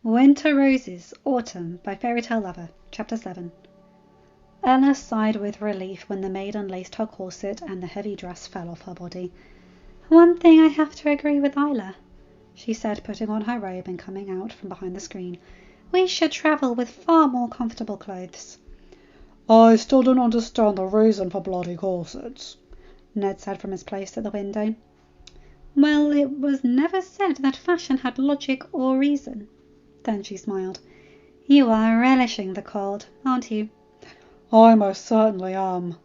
Winter Roses, Autumn by Fairytalelovr, Chapter 7. Ella sighed with relief when the maid unlaced her corset and the heavy dress fell off her body. "One thing I have to agree with Isla," she said, putting on her robe and coming out from behind the screen. "We should travel with far more comfortable clothes." "I still don't understand the reason for bloody corsets," Ned said from his place at the window. "Well, it was never said that fashion had logic or reason." Then she smiled. "You are relishing the cold, aren't you?" "I most certainly am.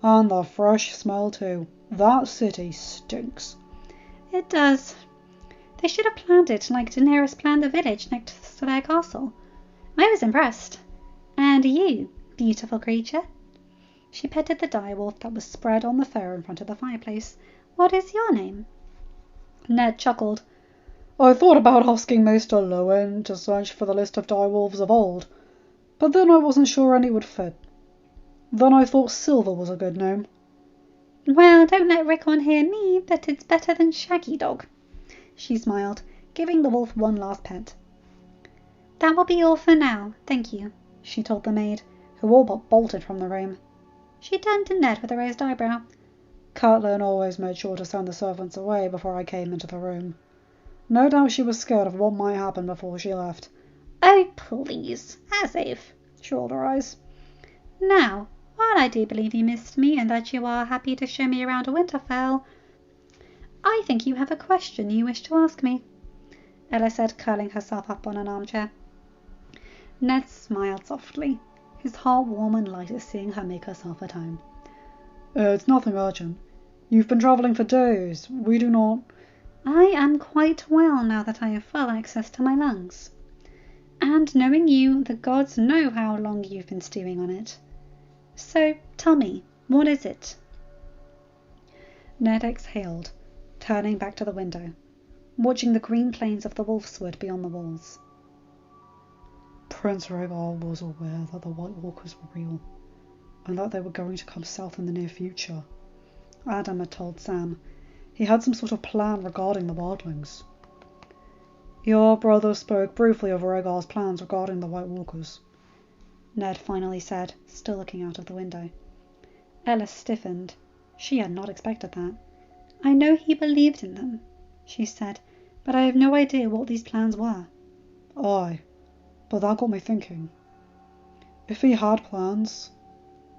And the fresh smell too. That city stinks." "It does. They should have planned it like Daenerys planned the village next to their castle. I was impressed. And you, beautiful creature." She petted the direwolf that was spread on the fur in front of the fireplace. "What is your name?" Ned chuckled. "I thought about asking Mr. Lewin to search for the list of direwolves of old, but then I wasn't sure any would fit. Then I thought Silver was a good name." "Well, don't let Rickon hear me, but it's better than Shaggy Dog." She smiled, giving the wolf one last pet. "That will be all for now, thank you," she told the maid, who all but bolted from the room. She turned to Ned with a raised eyebrow. "Catelyn always made sure to send the servants away before I came into the room. No doubt she was scared of what might happen before she left." "Oh, please, as if," she rolled her eyes. "Now, while I do believe you missed me and that you are happy to show me around Winterfell, I think you have a question you wish to ask me," Ella said, curling herself up on an armchair. Ned smiled softly, his heart warm and light at seeing her make herself at home. "It's nothing urgent. You've been travelling for days. We do not—" "I am quite well now that I have full access to my lungs. And knowing you, the gods know how long you've been stewing on it. So tell me, what is it?" Ned exhaled, turning back to the window, watching the green plains of the wolfswood beyond the walls. "Prince Rhaegar was aware that the White Walkers were real, and that they were going to come south in the near future," Adam had told Sam. "He had some sort of plan regarding the wildlings." "Your brother spoke briefly of Rhaegar's plans regarding the White Walkers," Ned finally said, still looking out of the window. Ella stiffened. She had not expected that. "I know he believed in them," she said, "but I have no idea what these plans were." "Aye, but that got me thinking. If he had plans,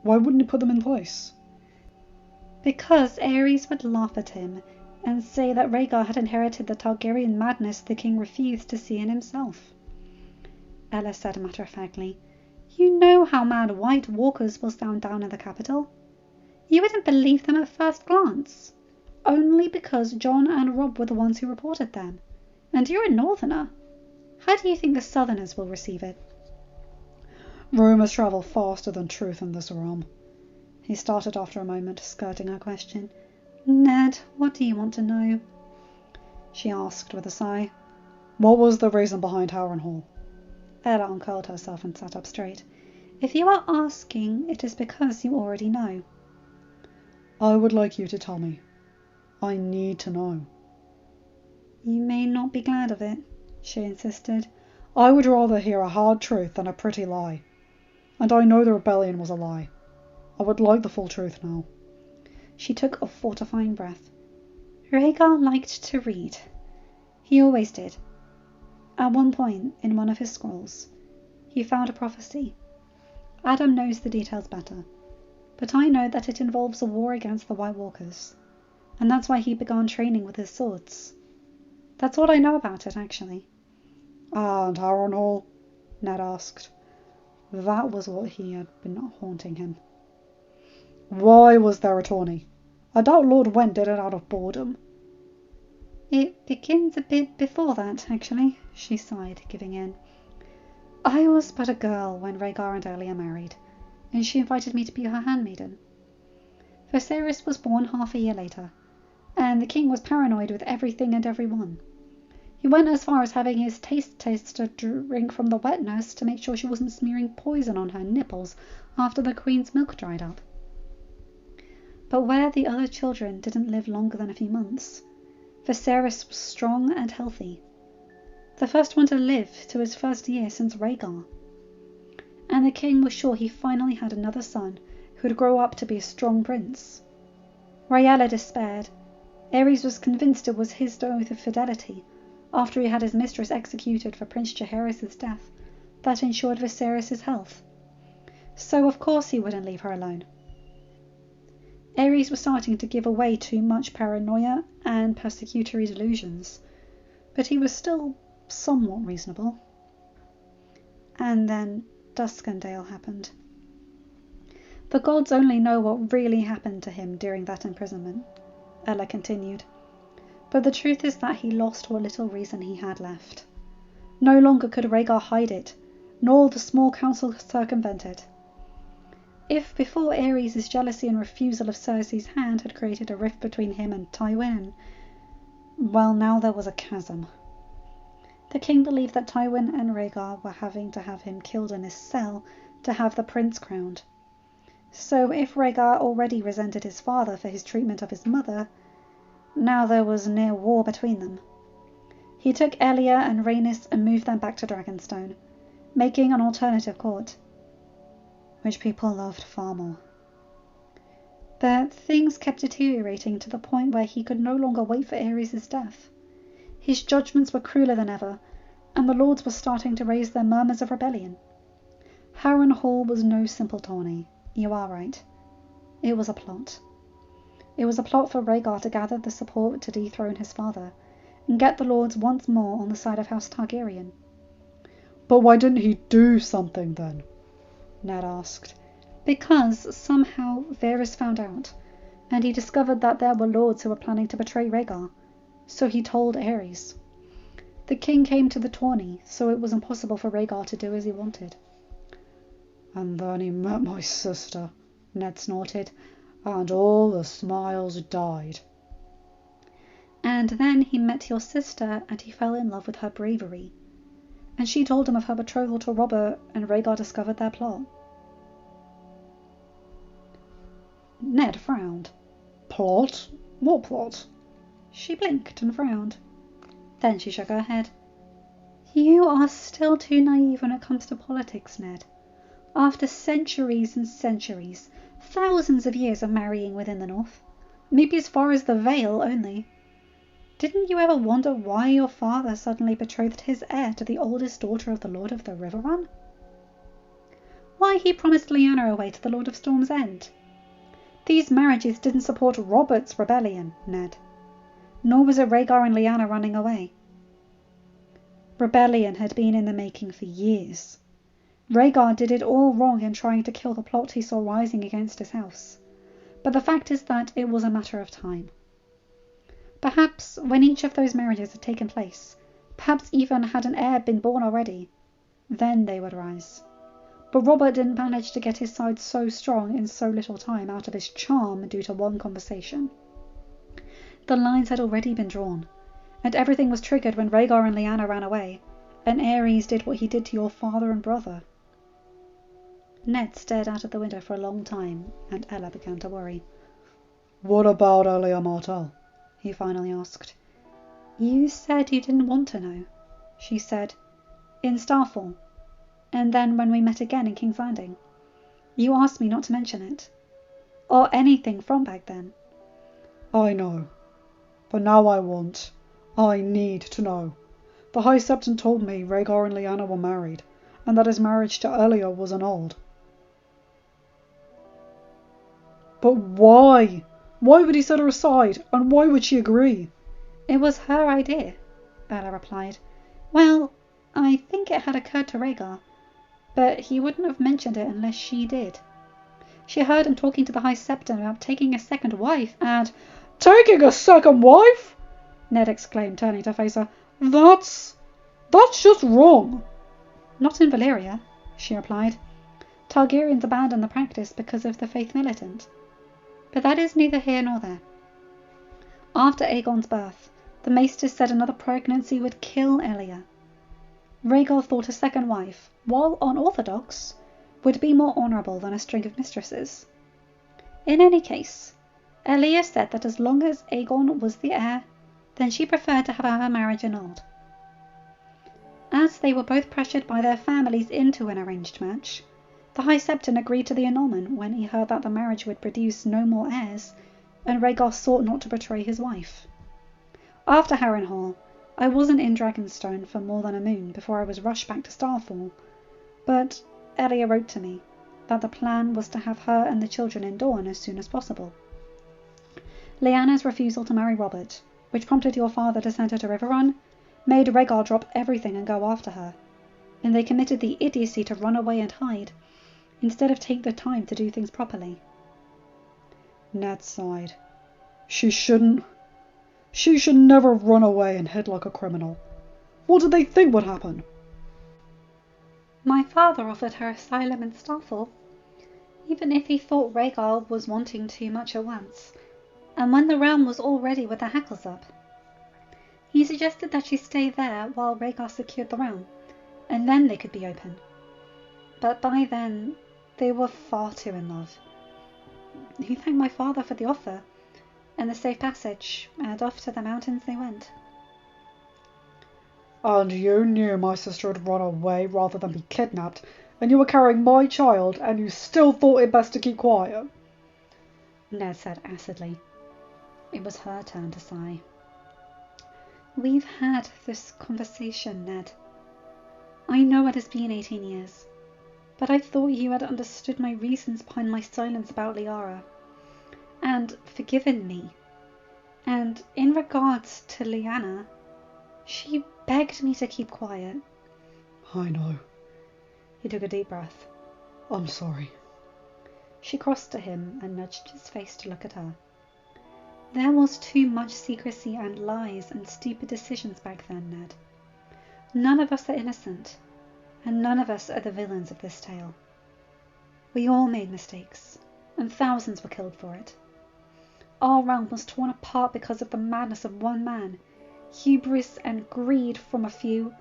why wouldn't he put them in place?" "Because Aerys would laugh at him and say that Rhaegar had inherited the Targaryen madness the king refused to see in himself," Ella said matter-of-factly. "You know how mad White Walkers will sound down in the capital. You wouldn't believe them at first glance, only because Jon and Robb were the ones who reported them. And you're a northerner. How do you think the southerners will receive it?" "Rumours travel faster than truth in this realm." He started after a moment, skirting her question. "Ned, what do you want to know?" she asked with a sigh. "What was the reason behind Harrenhal?" Ella uncurled herself and sat up straight. "If you are asking, it is because you already know." "I would like you to tell me. I need to know." "You may not be glad of it," she insisted. "I would rather hear a hard truth than a pretty lie. And I know the rebellion was a lie. I would like the full truth now." She took a fortifying breath. "Rhaegar liked to read. He always did. At one point, in one of his scrolls, he found a prophecy. Adam knows the details better, but I know that it involves a war against the White Walkers, and that's why he began training with his swords. That's all I know about it, actually." "And Harrenhal?" Ned asked. That was what he had been haunting him. "Why was there a tourney? I doubt Lord Went did it out of boredom." "It begins a bit before that, actually," she sighed, giving in. "I was but a girl when Rhaegar and Elia married, and she invited me to be her handmaiden. Viserys was born half a year later, and the king was paranoid with everything and everyone. He went as far as having his taster drink from the wet nurse to make sure she wasn't smearing poison on her nipples after the queen's milk dried up. But where the other children didn't live longer than a few months, Viserys was strong and healthy. the first one to live to his first year since Rhaegar. And the king was sure he finally had another son who would grow up to be a strong prince. Rhaella despaired. Aerys was convinced it was his oath of fidelity, after he had his mistress executed for Prince Jaehaerys' death, that ensured Viserys' health. So of course he wouldn't leave her alone. Aerys was starting to give away too much paranoia and persecutory delusions, but he was still somewhat reasonable. And then Duskendale happened. The gods only know what really happened to him during that imprisonment, Ella continued, but the truth is that he lost what little reason he had left. No longer could Rhaegar hide it, nor the small council circumvent it. If before Aerys' jealousy and refusal of Cersei's hand had created a rift between him and Tywin, well, now there was a chasm. The king believed that Tywin and Rhaegar were having to have him killed in his cell to have the prince crowned. So if Rhaegar already resented his father for his treatment of his mother, now there was near war between them. He took Elia and Rhaenys and moved them back to Dragonstone, making an alternative court, which people loved far more. But things kept deteriorating to the point where he could no longer wait for Aerys' death. His judgments were crueler than ever, and the lords were starting to raise their murmurs of rebellion. Harrenhal was no simple tourney, you are right. It was a plot. It was a plot for Rhaegar to gather the support to dethrone his father, and get the lords once more on the side of House Targaryen. But why didn't he do something then? Ned asked. Because somehow Varys found out, and he discovered that there were lords who were planning to betray Rhaegar, so he told Aerys. The king came to the tourney, so it was impossible for Rhaegar to do as he wanted. And then he met my sister, Ned snorted, and all the smiles died. And then he met your sister, and he fell in love with her bravery. And she told him of her betrothal to Robert, and Rhaegar discovered their plot. Ned frowned. Plot? What plot? She blinked and frowned. Then she shook her head. You are still too naive when it comes to politics, Ned. After centuries and centuries, thousands of years of marrying within the North, maybe as far as the Vale only, didn't you ever wonder why your father suddenly betrothed his heir to the oldest daughter of the Lord of the Riverrun? Why he promised Lyanna away to the Lord of Storm's End? These marriages didn't support Robert's rebellion, Ned. Nor was it Rhaegar and Lyanna running away. Rebellion had been in the making for years. Rhaegar did it all wrong in trying to kill the plot he saw rising against his house. But the fact is that it was a matter of time. Perhaps when each of those marriages had taken place, perhaps even had an heir been born already, then they would rise. But Robert didn't manage to get his side so strong in so little time out of his charm due to one conversation. The lines had already been drawn, and everything was triggered when Rhaegar and Lyanna ran away, and Aerys did what he did to your father and brother. Ned stared out of the window for a long time, and Ella began to worry. What about Elia Martell? He finally asked. You said you didn't want to know, she said, in Starfall, and then when we met again in King's Landing. You asked me not to mention it, or anything from back then. I know, but now I need to know. The High Septon told me Rhaegar and Lyanna were married, and that his marriage to Elia was annulled. But why? Why would he set her aside, and why would she agree? It was her idea, Ella replied. Well, I think it had occurred to Rhaegar, but he wouldn't have mentioned it unless she did. She heard him talking to the High Septon about taking a second wife, and... Taking a second wife? Ned exclaimed, turning to face her. That's just wrong. Not in Valyria, she replied. Targaryens abandoned the practice because of the faith militant. But that is neither here nor there. After Aegon's birth, the maesters said another pregnancy would kill Elia. Rhaegar thought a second wife, while unorthodox, would be more honourable than a string of mistresses. In any case, Elia said that as long as Aegon was the heir, then she preferred to have her marriage annulled. As they were both pressured by their families into an arranged match, the High Septon agreed to the annulment when he heard that the marriage would produce no more heirs, and Rhaegar sought not to betray his wife. After Harrenhal, I wasn't in Dragonstone for more than a moon before I was rushed back to Starfall, but Elia wrote to me that the plan was to have her and the children in Dorne as soon as possible. Lyanna's refusal to marry Robert, which prompted your father to send her to Riverrun, made Rhaegar drop everything and go after her, and they committed the idiocy to run away and hide, instead of take the time to do things properly. Ned sighed. She should never run away and hid like a criminal. What did they think would happen? My father offered her asylum in Starfall, even if he thought Rhaegar was wanting too much at once, and when the realm was already with the hackles up. He suggested that she stay there while Rhaegar secured the realm, and then they could be open. But by then, they were far too in love. He thanked my father for the offer and the safe passage, and off to the mountains they went. And you knew my sister had run away rather than be kidnapped, and you were carrying my child, and you still thought it best to keep quiet? Ned said acidly. It was her turn to sigh. We've had this conversation, Ned. I know it has been 18 years, but I thought you had understood my reasons behind my silence about Liara, and forgiven me. And in regards to Lyanna, she begged me to keep quiet. I know. He took a deep breath. I'm sorry. She crossed to him and nudged his face to look at her. There was too much secrecy and lies and stupid decisions back then, Ned. None of us are innocent, and none of us are the villains of this tale. We all made mistakes, and thousands were killed for it. Our realm was torn apart because of the madness of one man, hubris and greed from a few,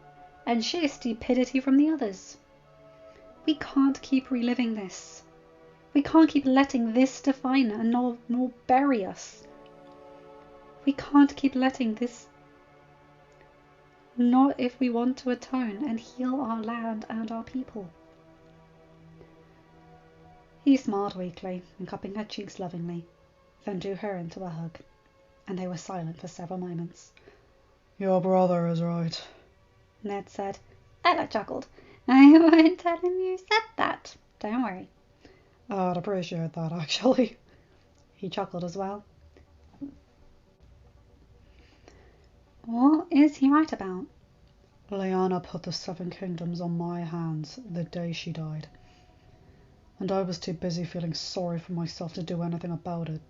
and sheer stupidity from the others. We can't keep reliving this. We can't keep letting this define and nor bury us. We can't keep letting this... Not if we want to atone and heal our land and our people. He smiled weakly and cupping her cheeks lovingly, then drew her into a hug, and they were silent for several moments. Your brother is right, Ned said. Ella chuckled. I won't tell him you said that. Don't worry. I'd appreciate that, actually. He chuckled as well. What is he right about? Lyanna put the 7 kingdoms on my hands the day she died, and I was too busy feeling sorry for myself to do anything about it.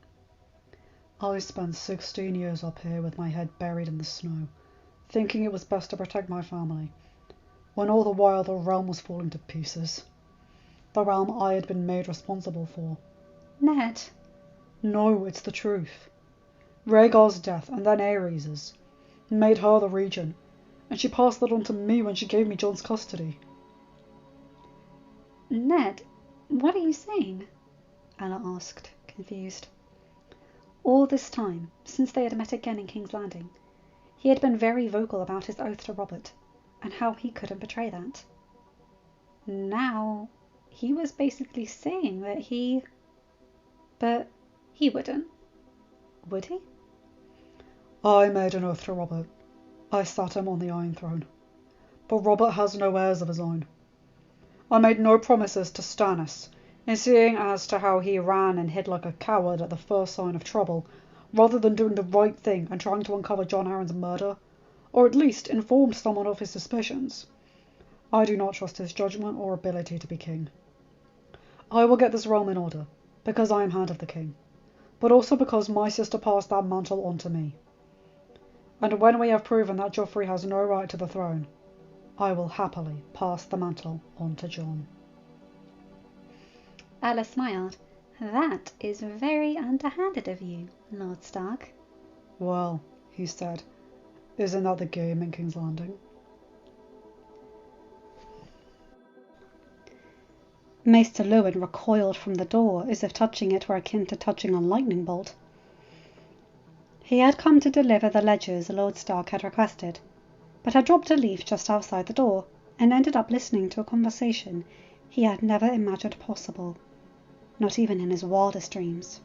I spent 16 years up here with my head buried in the snow, thinking it was best to protect my family, when all the while the realm was falling to pieces. The realm I had been made responsible for. Ned. No, it's the truth. Rhaegar's death, and then Aerys's, made her the regent, and she passed that on to me when she gave me Jon's custody. Ned, what are you saying? Ella asked, confused. All this time, since they had met again in King's Landing, he had been very vocal about his oath to Robert, and how he couldn't betray that. Now, he was basically saying that he... But he wouldn't. Would he? I made an oath to Robert. I sat him on the Iron Throne. But Robert has no heirs of his own. I made no promises to Stannis, in seeing as to how he ran and hid like a coward at the first sign of trouble, rather than doing the right thing and trying to uncover Jon Arryn's murder, or at least informed someone of his suspicions. I do not trust his judgment or ability to be king. I will get this realm in order, because I am Hand of the King, but also because my sister passed that mantle on to me. And when we have proven that Joffrey has no right to the throne, I will happily pass the mantle on to Jon. Ella smiled. That is very underhanded of you, Lord Stark. Well, he said, isn't that the game in King's Landing? Maester Lewin recoiled from the door as if touching it were akin to touching a lightning bolt. He had come to deliver the ledgers Lord Stark had requested, but had dropped a leaf just outside the door, and ended up listening to a conversation he had never imagined possible, not even in his wildest dreams.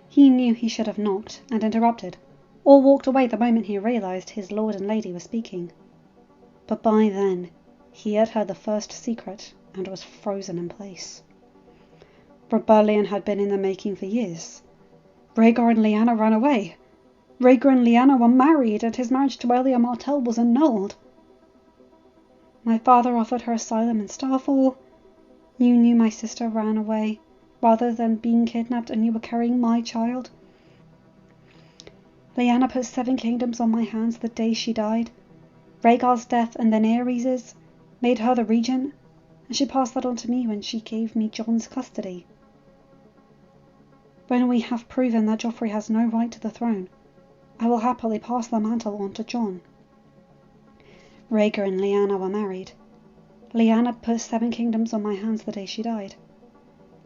He knew he should have knocked and interrupted, or walked away the moment he realized his lord and lady were speaking. But by then, he had heard the first secret and was frozen in place. Rebellion had been in the making for years. Rhaegar and Lyanna ran away. Rhaegar and Lyanna were married, and his marriage to Elia Martell was annulled. My father offered her asylum in Starfall. You knew my sister ran away, rather than being kidnapped, and you were carrying my child. Lyanna put 7 kingdoms on my hands the day she died. Rhaegar's death and then Aerys's made her the regent, and she passed that on to me when she gave me Jon's custody. When we have proven that Joffrey has no right to the throne, I will happily pass the mantle on to Jon. Rhaegar and Lyanna were married. Lyanna put 7 kingdoms on my hands the day she died.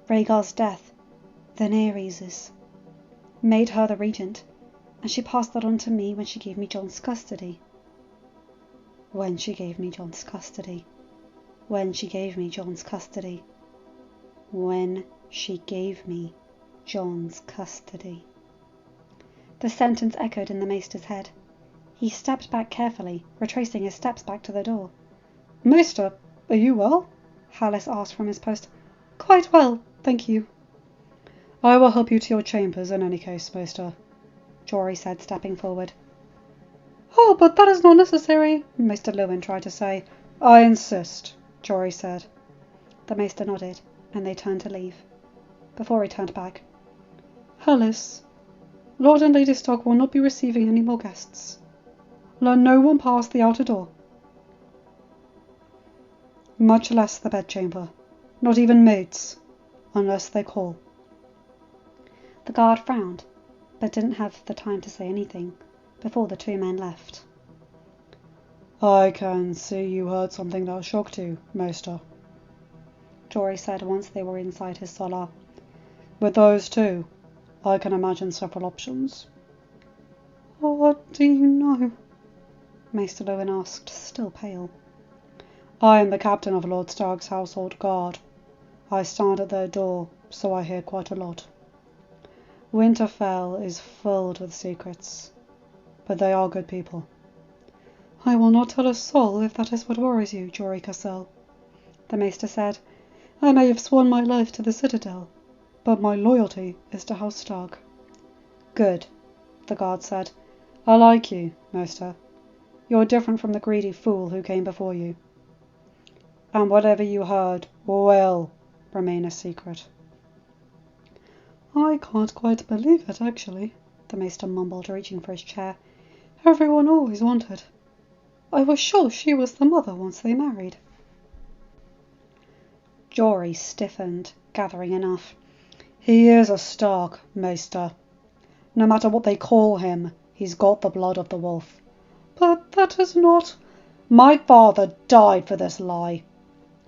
Rhaegar's death, then Aerys's, made her the regent, and she passed that on to me when she gave me Jon's custody. When she gave me Jon's custody. When she gave me Jon's custody. When she gave me Jon's custody. The sentence echoed in the maester's head. He stepped back carefully, retracing his steps back to the door. Maester, are you well? Hallis asked from his post. Quite well, thank you. I will help you to your chambers in any case, Maester, Jory said, stepping forward. Oh, but that is not necessary, Maester Lewin tried to say. I insist, Jory said. The maester nodded, and they turned to leave. Before he turned back. Hallis, Lord and Lady Stark will not be receiving any more guests. Let no one pass the outer door. Much less the bedchamber. Not even maids, unless they call. The guard frowned, but didn't have the time to say anything before the 2 men left. I can see you heard something that shocked you, Maester, Jory said once they were inside his solar. With those 2, I can imagine several options. What do you know? Maester Lewin asked, still pale. I am the captain of Lord Stark's household guard. I stand at their door, so I hear quite a lot. Winterfell is filled with secrets, but they are good people. I will not tell a soul if that is what worries you, Jory Cassell, the maester said. I may have sworn my life to the Citadel, but my loyalty is to House Stark. Good, the guard said. I like you, Maester. You're different from the greedy fool who came before you. And whatever you heard will remain a secret. I can't quite believe it, actually, the maester mumbled, reaching for his chair. Everyone always wanted. I was sure she was the mother once they married. Jory stiffened, gathering enough. He is a Stark, Maester. No matter what they call him, he's got the blood of the wolf. But that is not... My father died for this lie,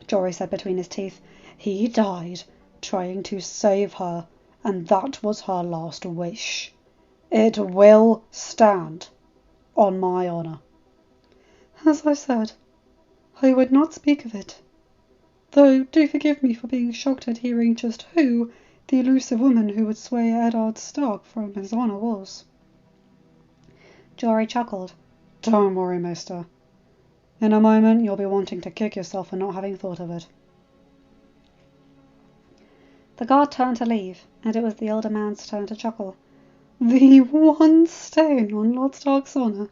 Jory said between his teeth. He died trying to save her, and that was her last wish. It will stand, on my honour. As I said, I would not speak of it. Though do forgive me for being shocked at hearing just who the elusive woman who would sway Eddard Stark from his honour was. Jory chuckled. Don't worry, Maester. In a moment you'll be wanting to kick yourself for not having thought of it. The guard turned to leave, and it was the older man's turn to chuckle. The one stain on Lord Stark's honour.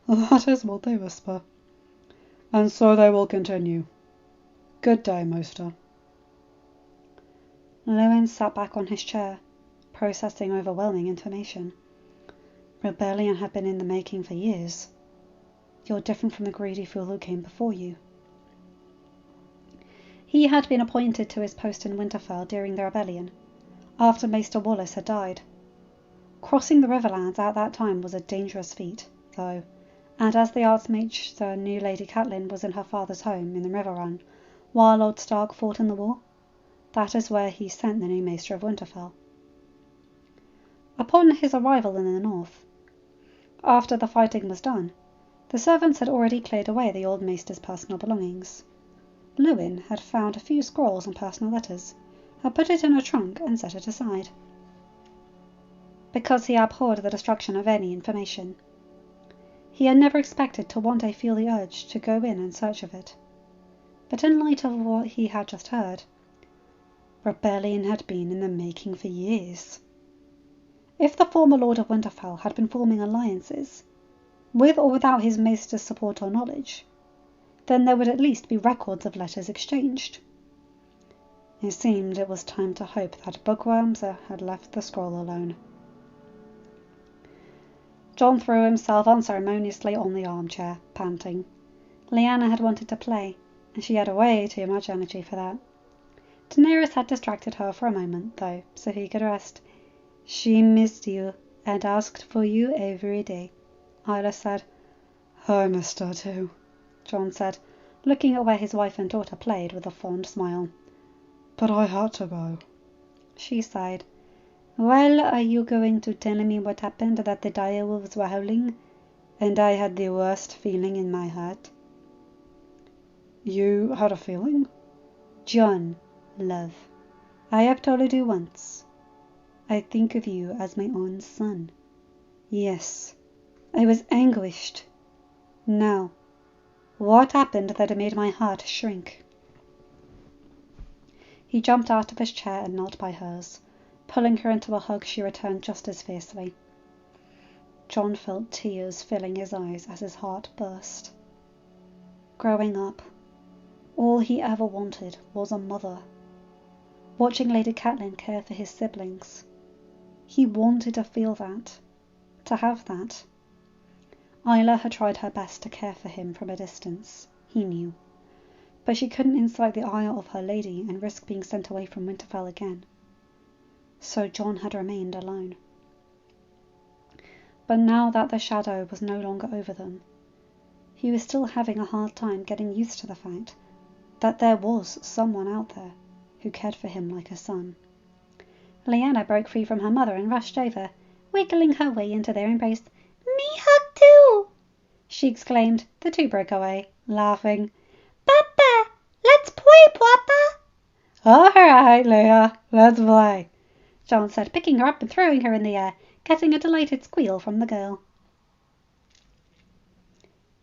That is what they whisper. And so they will continue. Good day, Maester. Lewin sat back on his chair, processing overwhelming information. Rebellion had been in the making for years. You're different from the greedy fool who came before you. He had been appointed to his post in Winterfell during the rebellion, after Maester Wallace had died. Crossing the Riverlands at that time was a dangerous feat, though, and as the Archmage, the new Lady Catelyn, was in her father's home in the Riverrun, while Lord Stark fought in the war, that is where he sent the new Maester of Winterfell. Upon his arrival in the north, after the fighting was done, The servants had already cleared away the old maester's personal belongings. Lewin had found a few scrolls and personal letters, had put it in a trunk and set it aside, because he abhorred the destruction of any information. He had never expected to one day feel the urge to go in search of it. But in light of what he had just heard, rebellion had been in the making for years. If the former Lord of Winterfell had been forming alliances, with or without his maester's support or knowledge, then there would at least be records of letters exchanged. It seemed it was time to hope that bookworms had left the scroll alone. Jon threw himself unceremoniously on the armchair, panting. Lyanna had wanted to play, and she had way too much energy for that. Daenerys had distracted her for a moment, though, so he could rest. "She missed you, and asked for you every day," Isla said. "I missed her too," Jon said, looking at where his wife and daughter played with a fond smile. "But I had to go." She sighed. "Well, are you going to tell me what happened, that the direwolves were howling, and I had the worst feeling in my heart?" "You had a feeling?" "Jon, love, I have told you once. I think of you as my own son. Yes, I was anguished. Now, what happened that made my heart shrink?" He jumped out of his chair and knelt by hers. Pulling her into a hug, she returned just as fiercely. Jon felt tears filling his eyes as his heart burst. Growing up, all he ever wanted was a mother. Watching Lady Catelyn care for his siblings, he wanted to feel that, to have that. Isla had tried her best to care for him from a distance, he knew, but she couldn't incite the ire of her lady and risk being sent away from Winterfell again. So Jon had remained alone. But now that the shadow was no longer over them, he was still having a hard time getting used to the fact that there was someone out there who cared for him like a son. Lyanna broke free from her mother and rushed over, wiggling her way into their embrace. "Me hug too!" she exclaimed. The two broke away, laughing. "Papa, let's play, Papa!" "All right, Leia, let's play," Jon said, picking her up and throwing her in the air, getting a delighted squeal from the girl.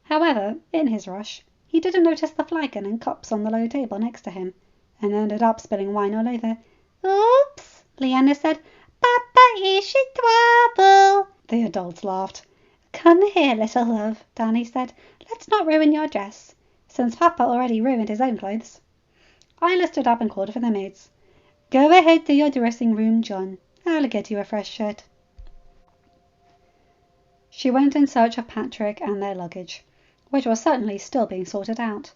However, in his rush, he didn't notice the flagon and cups on the low table next to him, and ended up spilling wine all over. "Oops," Lyanna said. "Papa is in trouble." The adults laughed. "Come here, little love," Dany said. "Let's not ruin your dress, since Papa already ruined his own clothes." Isla stood up and called for the maids. "Go ahead to your dressing room, Jon. I'll get you a fresh shirt." She went in search of Patrick and their luggage, which was certainly still being sorted out.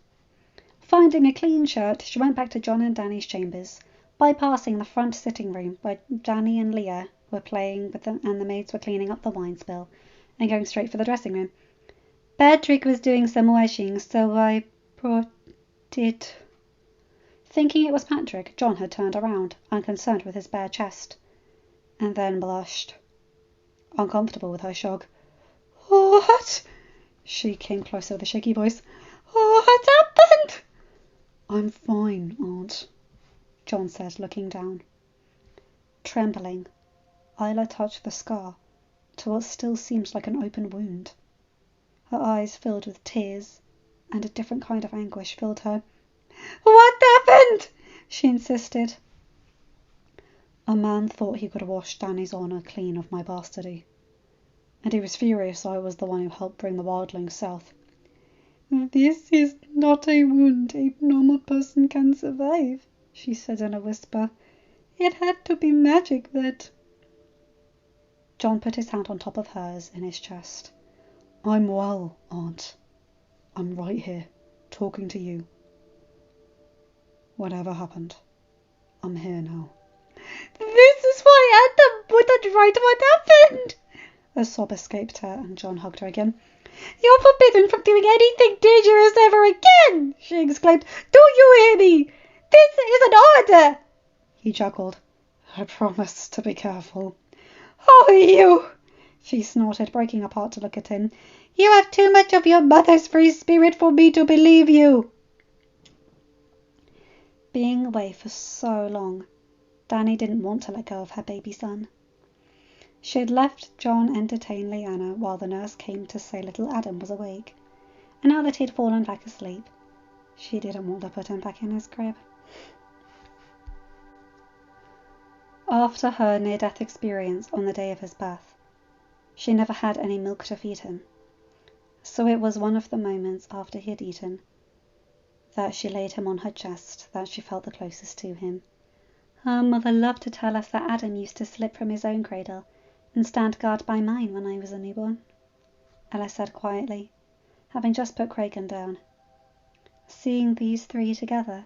Finding a clean shirt, she went back to Jon and Dany's chambers, bypassing the front sitting room where Dany and Leah were playing with them and the maids were cleaning up the wine spill, and going straight for the dressing room. "Patrick was doing some washing, so I brought it." Thinking it was Patrick, Jon had turned around, unconcerned with his bare chest, and then blushed, uncomfortable with her shock. "What?" She came closer with a shaky voice. "What happened?" "I'm fine, Aunt," Jon said, looking down. Trembling, Isla touched the scar to what still seemed like an open wound. Her eyes filled with tears, and a different kind of anguish filled her. "What happened?" she insisted. "A man thought he could wash Dany's honour clean of my bastardy, and he was furious I was the one who helped bring the wildlings south." "This is not a wound a normal person can survive," she said in a whisper. "It had to be magic that—" Jon put his hand on top of hers in his chest. "I'm well, Aunt. I'm right here, talking to you. Whatever happened, I'm here now." "This is why Adam wouldn't write what happened!" A sob escaped her, and Jon hugged her again. "You're forbidden from doing anything dangerous ever again!" she exclaimed. "Do you hear me? This is an order!" He chuckled. "I promise to be careful." "Oh, you!" she snorted, breaking apart to look at him. You have too much of your mother's free spirit for me to believe you. Being away for so long, Danny didn't want to let go of her baby son. She had left John entertain Leanna while the nurse came to say little Adam was awake, and now that he had fallen back asleep, she didn't want to put him back in his crib. After her near-death experience on the day of his birth, she never had any milk to feed him, so it was one of the moments after he had eaten that she laid him on her chest that she felt the closest to him. Her mother loved to tell us that Adam used to slip from his own cradle and stand guard by mine when I was a newborn, Ella said quietly, having just put Cragen down. Seeing these three together,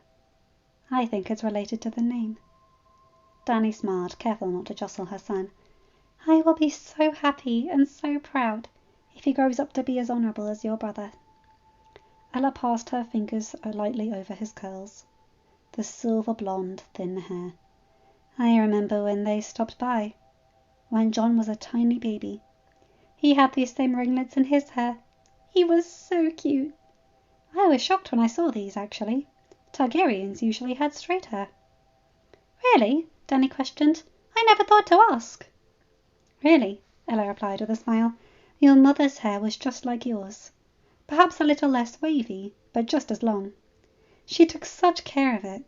I think it's related to the name. Danny smiled, careful not to jostle her son. I will be so happy and so proud if he grows up to be as honourable as your brother. Ella passed her fingers lightly over his curls, the silver blonde, thin hair. I remember when they stopped by, when John was a tiny baby. He had these same ringlets in his hair. He was so cute. I was shocked when I saw these, actually. Targaryens usually had straight hair. Really? Danny questioned. I never thought to ask. Really, Ella replied with a smile. Your mother's hair was just like yours. Perhaps a little less wavy, but just as long. She took such care of it,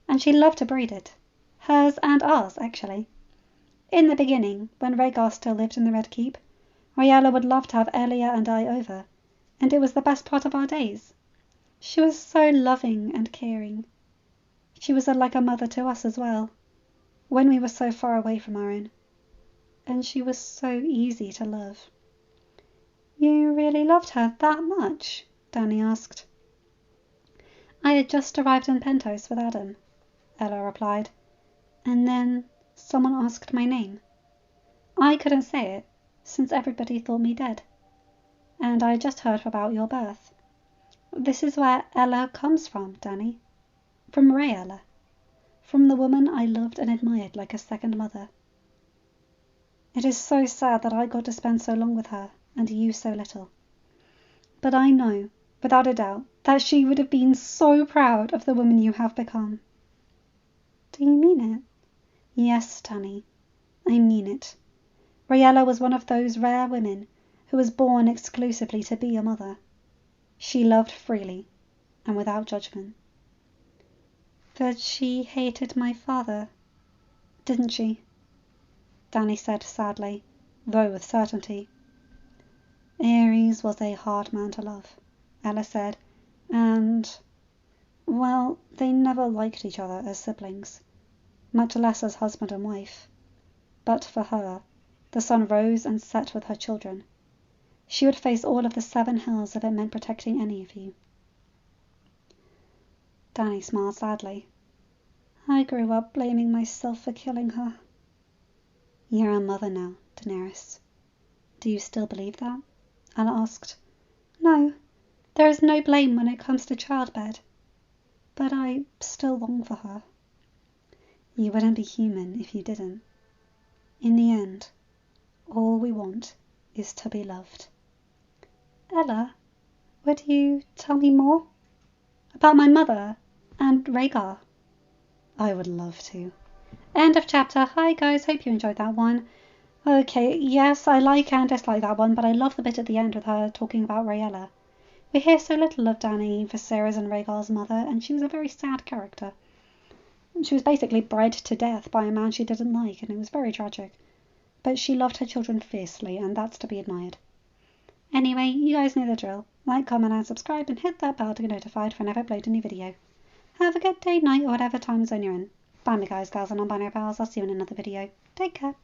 and she loved to braid it. Hers and ours, actually. In the beginning, when Rhaegar still lived in the Red Keep, Rhaella would love to have Elia and I over, and it was the best part of our days. She was so loving and caring. She was like a mother to us as well, when we were so far away from our own. And she was so easy to love. You really loved her that much? Danny asked. I had just arrived in Pentos with Adam, Ella replied, and then someone asked my name. I couldn't say it, since everybody thought me dead, and I just heard about your birth. This is where Ella comes from, Danny. From Rhaella. From the woman I loved and admired like a second mother. It is so sad that I got to spend so long with her, and you so little. But I know, without a doubt, that she would have been so proud of the woman you have become. Do you mean it? Yes, Danny, I mean it. Rhaella was one of those rare women who was born exclusively to be a mother. She loved freely, and without judgment. But she hated my father, didn't she? Danny said sadly, though with certainty. Ares was a hard man to love, Ella said, and, well, they never liked each other as siblings, much less as husband and wife. But for her, the sun rose and set with her children. She would face all of the 7 hells if it meant protecting any of you. Danny smiled sadly. I grew up blaming myself for killing her. You're a mother now, Daenerys. Do you still believe that? Ella asked. No, there is no blame when it comes to childbed. But I still long for her. You wouldn't be human if you didn't. In the end, all we want is to be loved. Ella, would you tell me more? About my mother and Rhaegar? I would love to. End of chapter. Hi guys, hope you enjoyed that one. Okay, yes, I like and dislike that one, but I love the bit at the end with her talking about Rhaella. We hear so little of Dany, Viserys and Rhaegar's mother, and she was a very sad character. She was basically bred to death by a man she didn't like, and it was very tragic. But she loved her children fiercely, and that's to be admired. Anyway, you guys know the drill. Like, comment and subscribe, and hit that bell to get notified whenever I upload a new video. Have a good day, night, or whatever time zone you're in. Bye, my guys, gals, and non-binary pals. I'll see you in another video. Take care.